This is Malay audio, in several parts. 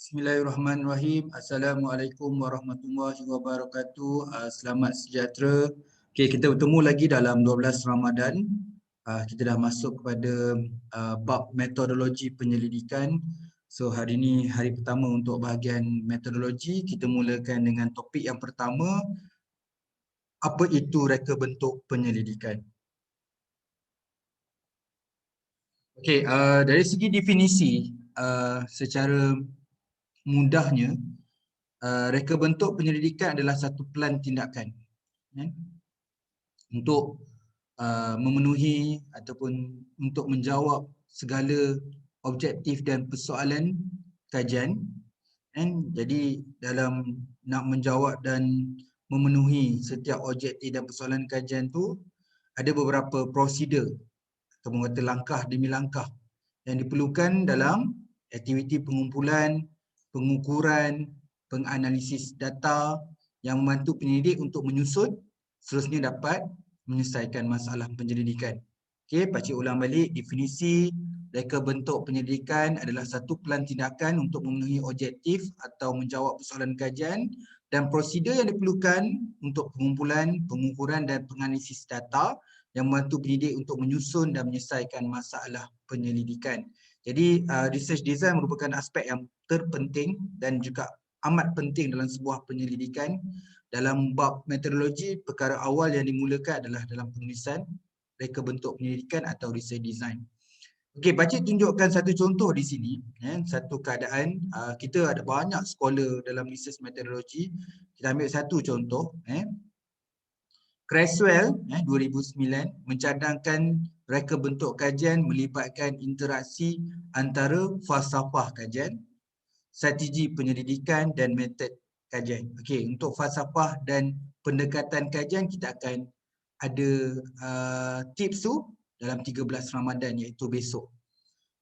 Bismillahirrahmanirrahim. Assalamualaikum warahmatullahi wabarakatuh. Selamat sejahtera. Okey, kita bertemu lagi dalam 12 Ramadan. Kita dah masuk kepada bab metodologi penyelidikan. So hari ini hari pertama untuk bahagian metodologi. Kita mulakan dengan topik yang pertama. Apa itu reka bentuk penyelidikan? Okey, dari segi definisi, secara mudahnya, reka bentuk penyelidikan adalah satu pelan tindakan untuk memenuhi ataupun untuk menjawab segala objektif dan persoalan kajian. Jadi dalam nak menjawab dan memenuhi setiap objektif dan persoalan kajian tu ada beberapa prosedur atau kata langkah demi langkah yang diperlukan dalam aktiviti pengumpulan, pengukuran, penganalisis data yang membantu penyelidik untuk menyusun seterusnya dapat menyelesaikan masalah penyelidikan. Okey, pakcik ulang balik definisi reka bentuk penyelidikan adalah satu pelan tindakan untuk memenuhi objektif atau menjawab persoalan kajian dan prosedur yang diperlukan untuk pengumpulan, pengukuran dan penganalisis data yang membantu penyidik untuk menyusun dan menyelesaikan masalah penyelidikan. Jadi research design merupakan aspek yang terpenting dan juga amat penting dalam sebuah penyelidikan. Dalam bab metodologi, perkara awal yang dimulakan adalah dalam penulisan reka bentuk penyelidikan atau research design. Okey, pakcik tunjukkan satu contoh di sini. Satu keadaan, kita ada banyak scholar dalam research metodologi. Kita ambil satu contoh. Creswell 2009 mencadangkan reka bentuk kajian melibatkan interaksi antara falsafah kajian, strategi penyelidikan dan metod kajian. Okey, untuk falsafah dan pendekatan kajian kita akan ada tips tu dalam 13 Ramadan iaitu besok.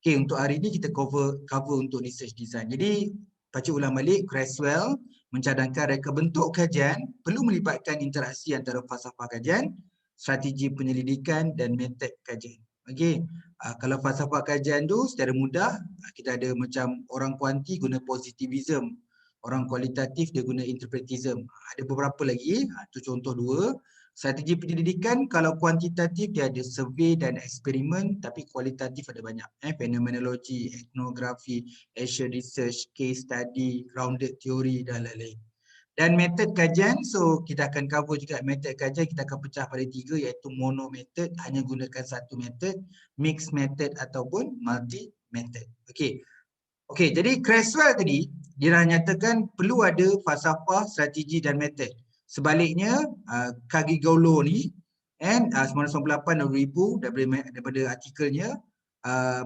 Okey, untuk hari ini kita cover untuk research design. Jadi pakcik ulang balik, Creswell mencadangkan reka bentuk kajian perlu melibatkan interaksi antara falsafah kajian, strategi penyelidikan dan metod kajian. Okey, kalau falsafah kajian tu secara mudah kita ada macam orang kuanti guna positivism, orang kualitatif dia guna interpretism. Ada beberapa lagi, tu contoh dua. Strategi penyelidikan kalau kuantitatif dia ada survey dan eksperimen, tapi kualitatif ada banyak. Phenomenology, etnografi, action research, case study, grounded theory dan lain-lain. Dan metod kajian, so kita akan cover juga metod kajian, kita akan pecah pada tiga iaitu mono method, hanya gunakan satu method, mixed method ataupun multi method. Okey. Okey, jadi Creswell tadi dia dah nyatakan perlu ada falsafah, strategi dan metod. Sebaliknya Kagigolo ni 1998-2000 daripada artikelnya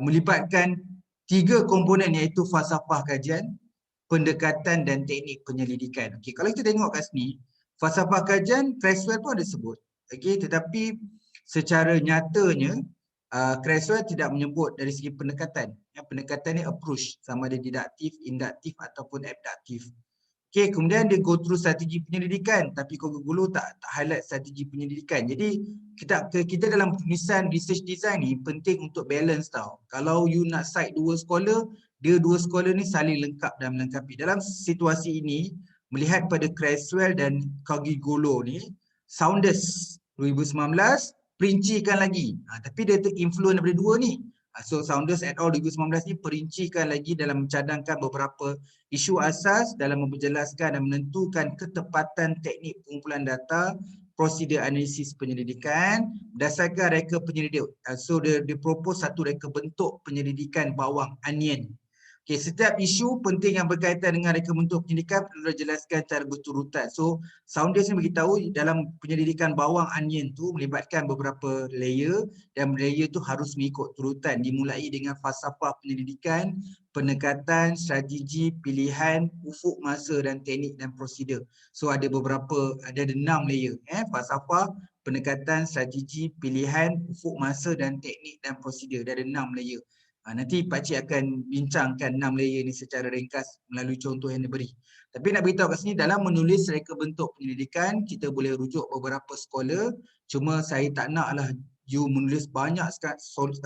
melibatkan tiga komponen iaitu falsafah kajian, pendekatan dan teknik penyelidikan. Okey, kalau kita tengok kat sini, falsafah kajian Creswell pun ada sebut. Okey, tetapi secara nyatanya Creswell tidak menyebut dari segi pendekatan. Pendekatan ni approach, sama ada didaktif, induktif ataupun abduktif. Okey, kemudian dia go through strategi penyelidikan, tapi Kagigolo tak highlight strategi penyelidikan. Jadi kita dalam penulisan research design ni penting untuk balance tau. Kalau you nak cite dua scholar, dua scholar ni saling lengkap dan melengkapi. Dalam situasi ini, melihat pada Creswell dan Kagigolo ni, Saunders 2019 perincikan lagi. Tapi dia terinfluence daripada dua ni. So Saunders et al 2019 ni perincikan lagi dalam mencadangkan beberapa isu asas dalam menjelaskan dan menentukan ketepatan teknik pengumpulan data, prosedur analisis penyelidikan berdasarkan reka penyelidik. So dia propose satu reka bentuk penyelidikan bawang onion. Okay, setiap isu penting yang berkaitan dengan reka bentuk penyelidikan perlu dijelaskan secara berturutan. So Saunders ni beritahu dalam penyelidikan bawang onion tu melibatkan beberapa layer dan layer tu harus mengikut turutan, dimulai dengan falsafah penyelidikan, pendekatan, strategi, pilihan, ufuk masa dan teknik dan prosedur. So ada 6 layer, falsafah, pendekatan, strategi, pilihan, ufuk masa dan teknik dan prosedur. Dia ada 6 layer. Nanti pakcik akan bincangkan 6 layer ni secara ringkas melalui contoh yang diberi. Tapi nak beritahu kat sini, dalam menulis reka bentuk penyelidikan kita boleh rujuk beberapa scholar, cuma saya tak naklah you menulis banyak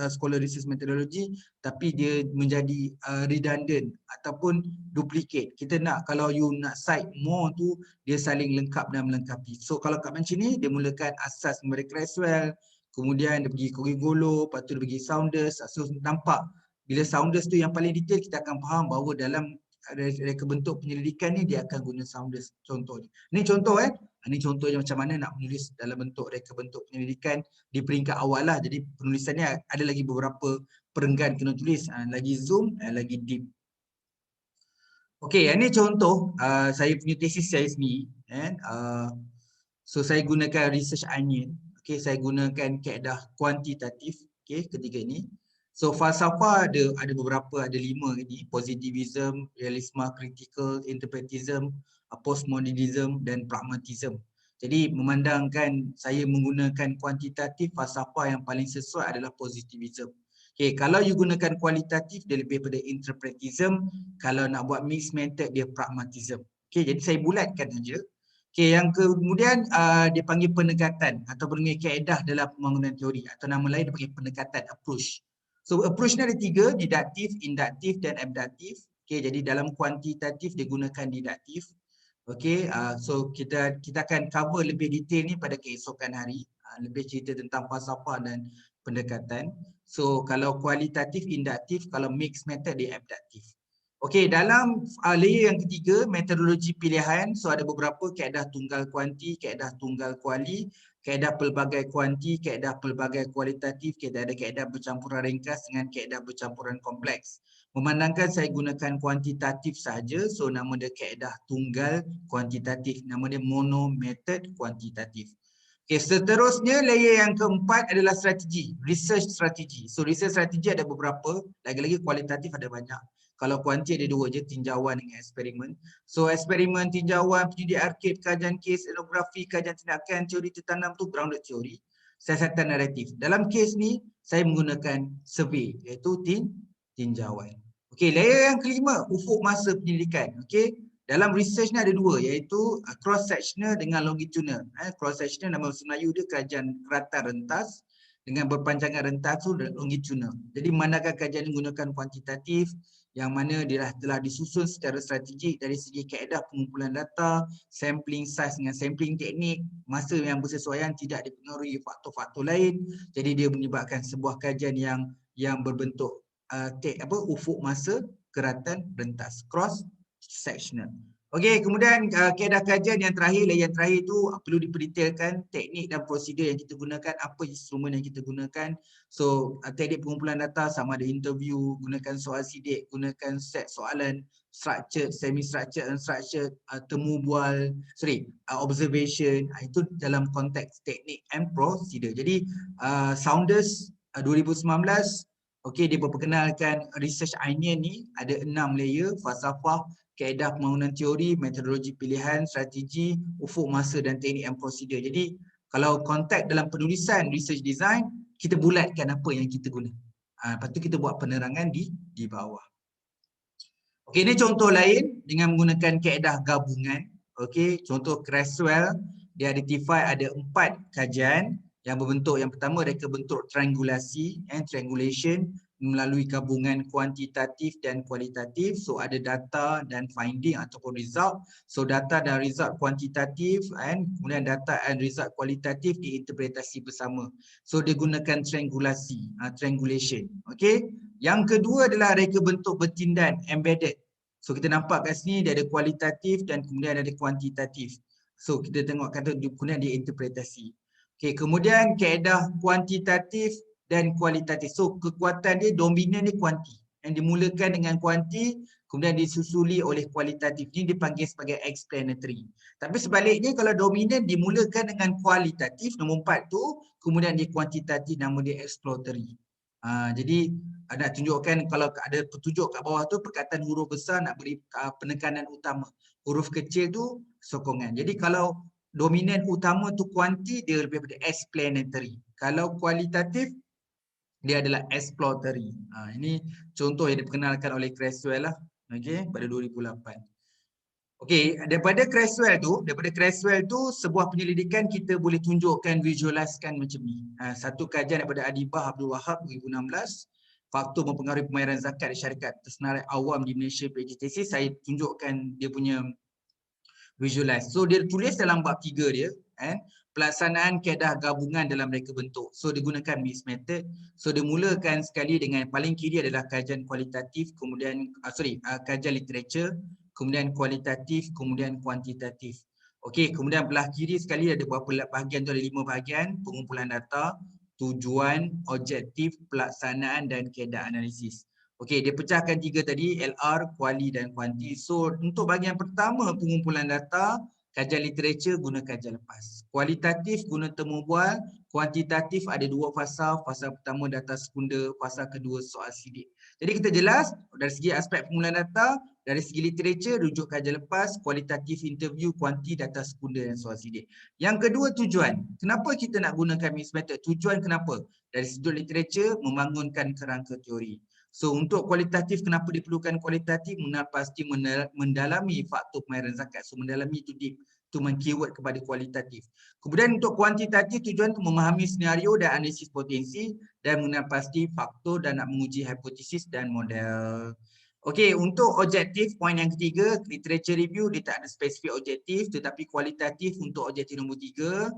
scholar research methodology tapi dia menjadi redundant ataupun duplicate. Kita nak kalau you nak cite more tu dia saling lengkap dan melengkapi. So kalau kat macam ni dia mulakan asas Murray Creswell, kemudian dia pergi Corrigolo, lepas tu dia pergi Saunders. So nampak bila Saunders tu yang paling detail kita akan faham bahawa dalam reka bentuk penyelidikan ni dia akan guna Saunders contohnya. Ni contoh ini contohnya macam mana nak menulis dalam bentuk reka bentuk penyelidikan di peringkat awal lah. Jadi penulisannya ada lagi beberapa perenggan kena tulis, lagi zoom, lagi deep. Okey, ini contoh saya punya tesis saya sendiri. So saya gunakan research onion. Okey, saya gunakan kaedah kuantitatif. Okey, ketiga ini. So falsafah ada beberapa, ada 5 ini, positivism, realisme critical, interpretism, postmodernism dan pragmatism. Jadi memandangkan saya menggunakan kuantitatif, falsafah yang paling sesuai adalah positivism. Okay, kalau you gunakan kualitatif dia lebih pada interpretism, kalau nak buat mixed method dia pragmatism. Okay, jadi saya bulatkan saja. Okay, yang kemudian dia panggil pendekatan atau panggil kaedah dalam pembangunan teori atau nama lain dia panggil pendekatan, approach. So approach ni ada 3, didaktif, induktif dan abduktif. Okay, jadi dalam kuantitatif dia gunakan didaktif. Okay, so kita akan cover lebih detail ni pada keesokan hari. Lebih cerita tentang falsafah dan pendekatan. So kalau kualitatif, induktif, kalau mixed method dia abduktif. Okey, dalam layer yang ketiga, metodologi pilihan. So ada beberapa kaedah tunggal kuanti, kaedah tunggal kuali, kaedah pelbagai kuanti, kaedah pelbagai kualitatif, kita ada kaedah bercampuran ringkas dengan kaedah bercampuran kompleks. Memandangkan saya gunakan kuantitatif saja, so nama dia kaedah tunggal kuantitatif, nama dia mono method kuantitatif. Okay, seterusnya layer yang keempat adalah strategi, research strategi. So research strategi ada beberapa, lagi-lagi kualitatif ada banyak. Kalau kuanti ada 2 je, tinjauan dengan eksperimen. So eksperimen, tinjauan, penyidik arkib, kajian kes, etnografi, kajian tindakan, teori tertanam tu grounded teori. Siasatan naratif. Dalam kes ni saya menggunakan survey iaitu tinjauan. Okey, layer yang kelima, ufuk masa penyelidikan. Okey. Dalam research ni ada 2 iaitu cross sectional dengan longitudinal. Cross sectional nama bahasa Melayu dia kajian keratan rentas dengan berpanjangan rentas tu longitudinal. Jadi memandangkan kajian menggunakan kuantitatif yang mana dia telah disusun secara strategik dari segi kaedah pengumpulan data, sampling size dengan sampling teknik, masa yang bersesuaian tidak dipengaruhi faktor-faktor lain. Jadi dia menyebabkan sebuah kajian yang berbentuk ufuk masa keratan rentas, cross sectional. Okey, kemudian kaedah kajian yang terakhir, layer yang terakhir tu perlu diperdetailkan teknik dan prosedur yang kita gunakan, apa instrumen yang kita gunakan. So teknik pengumpulan data sama ada interview, gunakan soal sidik, gunakan set soalan, structured, semi-structured, unstructured, temu bual, observation, itu dalam konteks teknik and prosedur. Jadi Saunders 2019, okey, dia memperkenalkan research onion ni ada 6 layer, falsafah, kaedah pembangunan teori, metodologi pilihan, strategi, ufuk masa dan teknik and prosedur. Jadi kalau konteks dalam penulisan research design, kita bulatkan apa yang kita guna. Lepas tu kita buat penerangan di bawah. Okey, ini contoh lain dengan menggunakan kaedah gabungan. Okey, contoh Creswell, dia identify ada 4 kajian yang berbentuk, yang pertama reka bentuk triangulasi, triangulation melalui gabungan kuantitatif dan kualitatif. So ada data dan finding ataupun result. So data dan result kuantitatif kemudian data and result kualitatif diinterpretasi bersama. So dia gunakan triangulasi, triangulation. Okey. Yang kedua adalah reka bentuk bertindan, embedded. So kita nampak kat sini dia ada kualitatif dan kemudian ada kuantitatif. So kita tengok kata kemudian dia interpretasi. Okey, kemudian kaedah kuantitatif dan kualitatif. So kekuatan dia dominan dia kuanti. Yang dimulakan dengan kuanti kemudian disusuli oleh kualitatif. Ini dipanggil sebagai explanatory. Tapi sebaliknya kalau dominan dimulakan dengan kualitatif, nombor 4 tu, kemudian dia kuantitatif, nama dia exploratory. Jadi nak tunjukkan kalau ada petunjuk kat bawah tu perkataan huruf besar nak beri penekanan utama. Huruf kecil tu sokongan. Jadi kalau dominan utama tu kuanti, dia lebih pada explanatory. Kalau kualitatif dia adalah exploratory. Ini contoh yang diperkenalkan oleh Creswell lah, okey, pada 2008. Okey, daripada Creswell tu sebuah penyelidikan kita boleh tunjukkan, visualizekan macam ni. Satu kajian daripada Adibah Abdul Wahab 2016, faktor mempengaruhi pembayaran zakat di syarikat tersenarai awam di Malaysia PGTC. Saya tunjukkan dia punya visualize. So dia tulis dalam bab 3 dia, pelaksanaan kaedah gabungan dalam reka bentuk. So dia gunakan mixed method. So dia mulakan sekali dengan paling kiri adalah kajian kualitatif, kemudian kajian literature, kemudian kualitatif, kemudian kuantitatif. Okey, kemudian belah kiri sekali ada berapa bahagian tu, ada 5 bahagian: pengumpulan data, tujuan, objektif, pelaksanaan dan kaedah analisis. Okey, dia pecahkan 3 tadi, LR, kuali dan kuanti. So untuk bahagian pertama pengumpulan data, kajian literature guna kajian lepas. Kualitatif guna temu bual, kuantitatif ada 2 fasa. Fasa pertama data sekunder, fasa kedua soal sidik. Jadi kita jelas dari segi aspek pengumpulan data, dari segi literature rujuk kajian lepas, kualitatif interview, kuanti data sekunder dan soal sidik. Yang kedua tujuan. Kenapa kita nak gunakan mixed method? Tujuan kenapa? Dari sudut literature membangunkan kerangka teori. So untuk kualitatif, kenapa diperlukan kualitatif? Pasti mendalami faktor pembayaran zakat. So mendalami itu deep, itu keyword kepada kualitatif. Kemudian untuk kuantitatif, tujuan untuk memahami senario dan analisis potensi dan mengenal pasti faktor dan nak menguji hipotesis dan model. Okey, untuk objektif, poin yang ketiga, literature review, dia tak ada spesifik objektif, tetapi kualitatif untuk objektif nombor 3.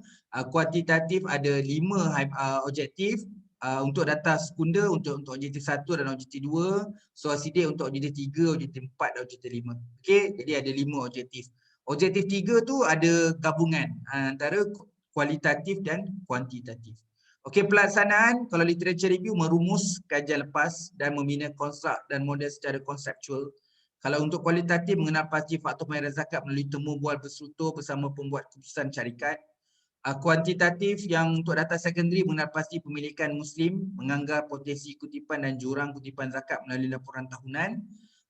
Kuantitatif ada 5 objektif. Untuk data sekunder, untuk objektif 1 dan objektif 2, soal sidik untuk objektif 3, objektif 4 dan objektif 5. Okey, jadi ada 5 objektif. Objektif 3 tu ada gabungan antara kualitatif dan kuantitatif. Okey, pelaksanaan, kalau literature review merumus kajian lepas dan membina konstruk dan model secara konseptual. Kalau untuk kualitatif, mengenal pasti faktor pembayaran zakat melalui temu bual berstruktur bersama pembuat keputusan syarikat. Kuantitatif yang untuk data secondary mengenal pasti pemilikan Muslim, menganggar potensi kutipan dan jurang kutipan zakat melalui laporan tahunan.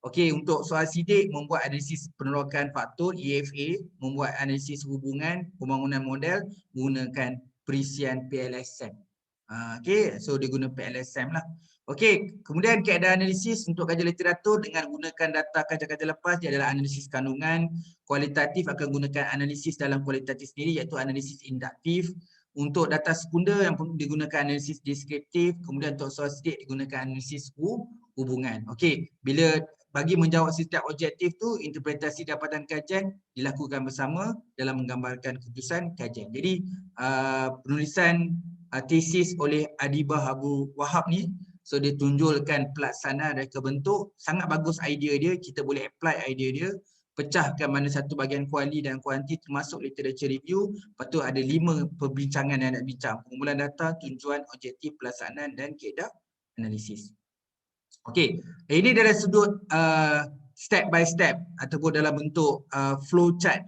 Okey, untuk soal sidik membuat analisis penolakan faktor EFA, membuat analisis hubungan, pembangunan model menggunakan perisian PLSM. Okey, so dia guna PLSM lah. Okey, kemudian kaedah analisis untuk kajian literatur dengan gunakan data kajian-kajian lepas dia adalah analisis kandungan. Kualitatif akan gunakan analisis dalam kualitatif sendiri iaitu analisis induktif. Untuk data sekunder yang digunakan analisis deskriptif, kemudian untuk soal sidik digunakan analisis hubungan. Okey, bila bagi menjawab setiap objektif tu, interpretasi dapatan kajian dilakukan bersama dalam menggambarkan keputusan kajian. Jadi penulisan tesis oleh Adibah Abu Wahab ni, so dia tunjulkan pelaksanaan reka bentuk, sangat bagus idea dia, kita boleh apply idea dia, pecahkan mana satu bahagian kuali dan kuanti termasuk literature review, lepas tu ada 5 perbincangan yang nak bincang, pengumpulan data, tujuan, objektif, pelaksanaan dan kaedah analisis. Okey, ini dari sudut step by step ataupun dalam bentuk flow chart.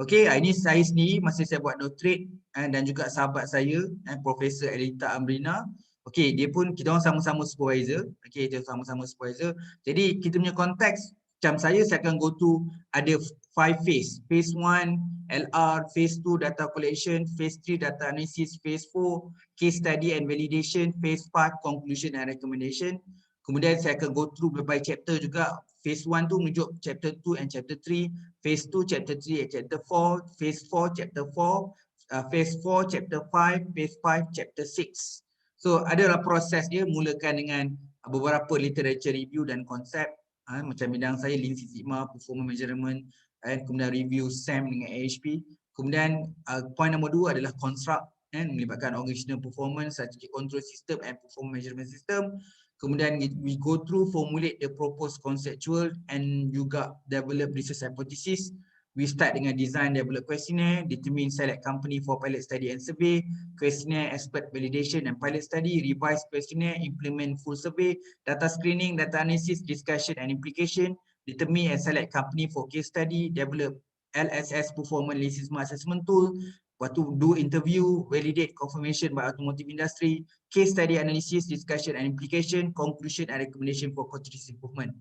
Okey, ini saya sendiri masa saya buat doctorate dan juga sahabat saya, Profesor Elita Amrina. Okey, dia pun kita orang sama-sama supervisor. Okey, kita sama-sama supervisor. Jadi kita punya konteks macam saya akan go to ada 5 phase. Phase 1 LR, phase 2 data collection, phase 3 data analysis, phase 4 case study and validation, phase 5 conclusion and recommendation. Kemudian saya akan go through berbagai chapter juga. Phase 1 tu menunjuk chapter 2 and chapter 3. Phase 2 chapter 3 and chapter 4. Phase 4 chapter 4. Phase 4 chapter 5. Phase 5 chapter 6. So adalah proses dia, mulakan dengan beberapa literature review dan konsep. Macam bidang saya Lean Six Sigma, performance measurement, kemudian review SAM dengan AHP. Kemudian point nombor 2 adalah construct, melibatkan organizational performance, strategic control system and performance measurement system. Kemudian we go through, formulate the proposed conceptual and juga develop research hypothesis. We start dengan design, develop questionnaire, determine select company for pilot study and survey, questionnaire, expert validation and pilot study, revise questionnaire, implement full survey, data screening, data analysis, discussion and implication, determine and select company for case study, develop LSS performance analysis assessment tool, lepas tu do interview, validate confirmation by automotive industry, case study analysis, discussion and implication, conclusion and recommendation for continuous improvement.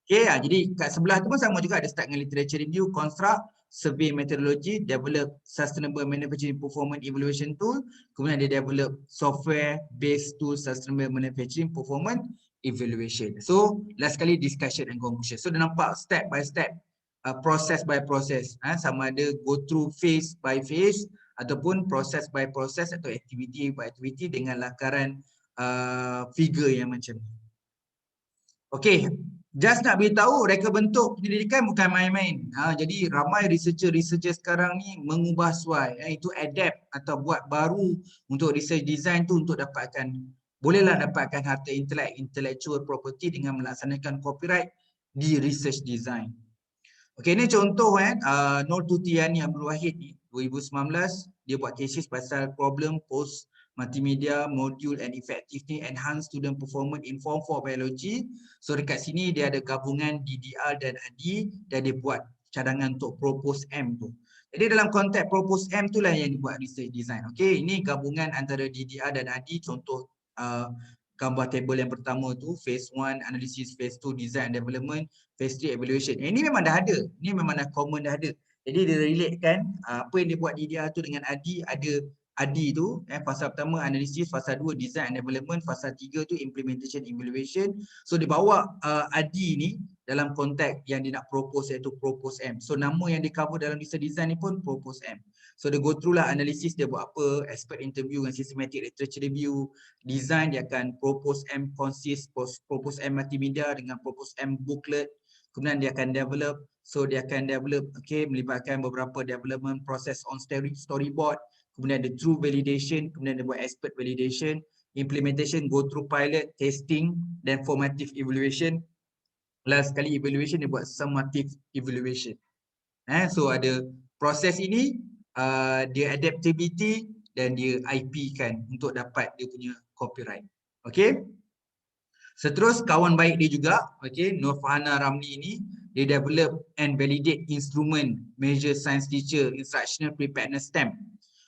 Okay, jadi kat sebelah tu pun sama juga, ada start dengan literature review, construct, survey methodology, develop sustainable manufacturing performance evaluation tool, kemudian dia develop software based tool sustainable manufacturing performance evaluation. So last kali discussion and conclusion. So dia nampak step by step process by process, sama ada go through phase by phase ataupun process by process atau activity by activity dengan lakaran figure yang macam ni. Okey, just nak beritahu reka bentuk penyelidikan bukan main-main. Jadi ramai researcher sekarang ni mengubah suai, itu adapt atau buat baru untuk research design tu untuk dapatkan, bolehlah dapatkan harta intellectual property dengan melaksanakan copyright di research design. Okey, ni contoh Nur Tutiani Abdul Wahid ni 2019 dia buat thesis pasal problem post multimedia module and effectively enhance student performance in form 4 biology. So dekat sini dia ada gabungan DDR dan ADI dan dia buat cadangan untuk propose M tu. Jadi dalam konteks propose M tu lah yang dibuat research design. Okey, ini gabungan antara DDR dan ADI. Contoh gambar table yang pertama tu phase 1 analysis, phase 2 design and development, phase 3 evaluation. Ini memang dah ada. Ini memang dah common dah ada. Jadi dia relate kan apa yang dia buat DDR tu dengan ADI. Ada ADI tu, fasa pertama analisis, fasa 2 design and development, fasa 3 tu implementation evaluation. So dia bawa ADI ni dalam konteks yang dia nak propose, iaitu propose M. So nama yang dia cover dalam research design ni pun propose M. So dia go through lah analisis dia buat apa, expert interview dengan systematic literature review. Design dia akan propose M consist, propose M multimedia dengan propose M booklet. Kemudian dia akan develop, so dia akan develop, okay, melibatkan beberapa development process on storyboard. Kemudian ada true validation, kemudian dia buat expert validation, implementation, go through pilot, testing, dan formative evaluation. Last sekali evaluation dia buat summative evaluation. So ada proses ini, dia adaptability dan dia IP kan untuk dapat dia punya copyright. Okay. Seterus kawan baik dia juga, okay, Nur Fahana Ramli ini, dia develop and validate instrument measure science teacher instructional preparedness stamp.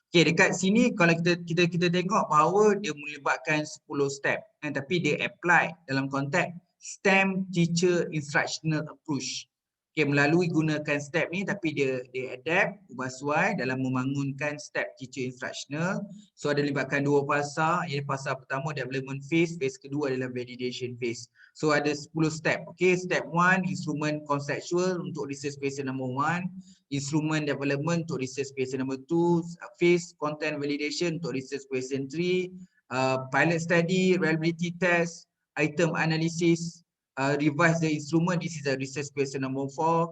Okay, dekat sini kalau kita tengok bahawa dia melibatkan 10 step, tapi dia apply dalam konteks STEM teacher instructional approach. Okay, melalui gunakan step ni tapi dia adapt, ubah suai dalam membangunkan step teacher instructional. So ada libatkan dua fasa, iaitu fasa pertama development phase, phase kedua adalah validation phase. So ada 10 step. Okay, step 1 instrument conceptual untuk research phase number 1, instrument development untuk research phase number 2, phase content validation untuk research phase 3, pilot study, reliability test, item analysis, revise the instrument. This is a research question number 4.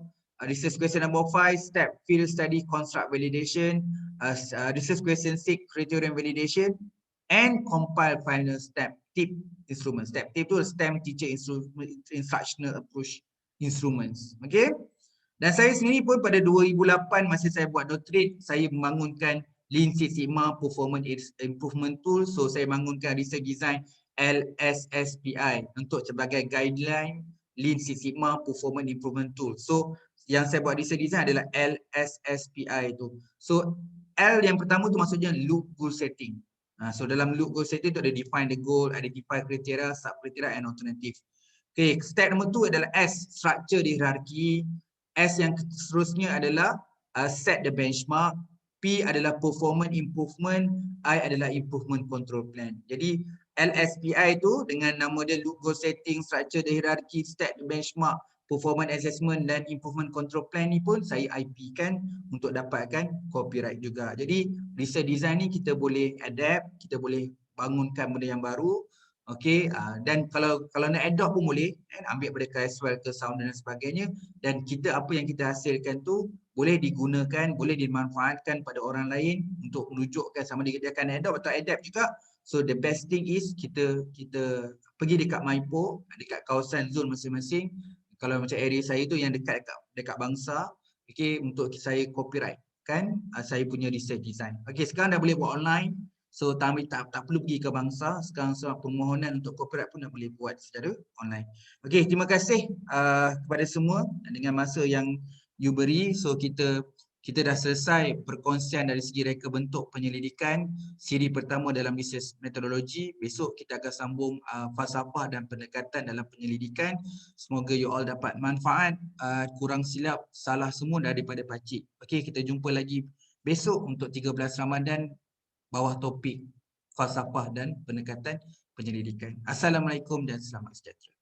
Research question number 5, step field study construct validation. Research question 6, criterion validation, and compile final step tip instrument. Step tip tu STEM teacher instructional approach instruments. Okay. Dan saya sendiri pun pada 2008 masa saya buat doctorate, saya membangunkan Lean Six Sigma Performance Improvement Tool. So saya bangunkan research design LSSPI untuk sebagai guideline Lean Six Sigma Performance Improvement Tool. So yang saya buat research design adalah LSSPI tu. So L yang pertama tu maksudnya loop goal setting. So dalam loop goal setting tu ada define the goal, identify criteria, sub criteria and alternative. Okay, step nombor 2 adalah S, structure the hierarchy. S yang seterusnya adalah set the benchmark. P adalah performance improvement. I adalah improvement control plan. Jadi LSPI itu dengan nama dia loop goal setting, structure the hierarchy, set the benchmark, performance assessment dan improvement control plan ni pun saya IP kan untuk dapatkan copyright juga. Jadi research design ni kita boleh adapt, kita boleh bangunkan benda yang baru. Okey, dan kalau nak adopt pun boleh, ambil pada Caswell ke Sound dan sebagainya, dan kita apa yang kita hasilkan tu boleh digunakan, boleh dimanfaatkan pada orang lain untuk menunjukkan sama dia akan adopt atau adapt juga. So the best thing is kita pergi dekat Maipo, dekat kawasan zon masing-masing. Kalau macam area saya tu yang dekat Bangsa, okey, untuk saya copyright kan saya punya research design. Okey, sekarang dah boleh buat online. So tak perlu pergi ke Bangsa. Sekarang sebab permohonan untuk copyright pun dah boleh buat secara online. Okey, terima kasih kepada semua dengan masa yang you beri. So kita dah selesai perkongsian dari segi reka bentuk penyelidikan siri pertama dalam research metodologi. Besok kita akan sambung falsafah dan pendekatan dalam penyelidikan. Semoga you all dapat manfaat. Kurang silap salah semua daripada Pakcik. Okey, kita jumpa lagi besok untuk 13 Ramadan bawah topik falsafah dan pendekatan penyelidikan. Assalamualaikum dan selamat sejahtera.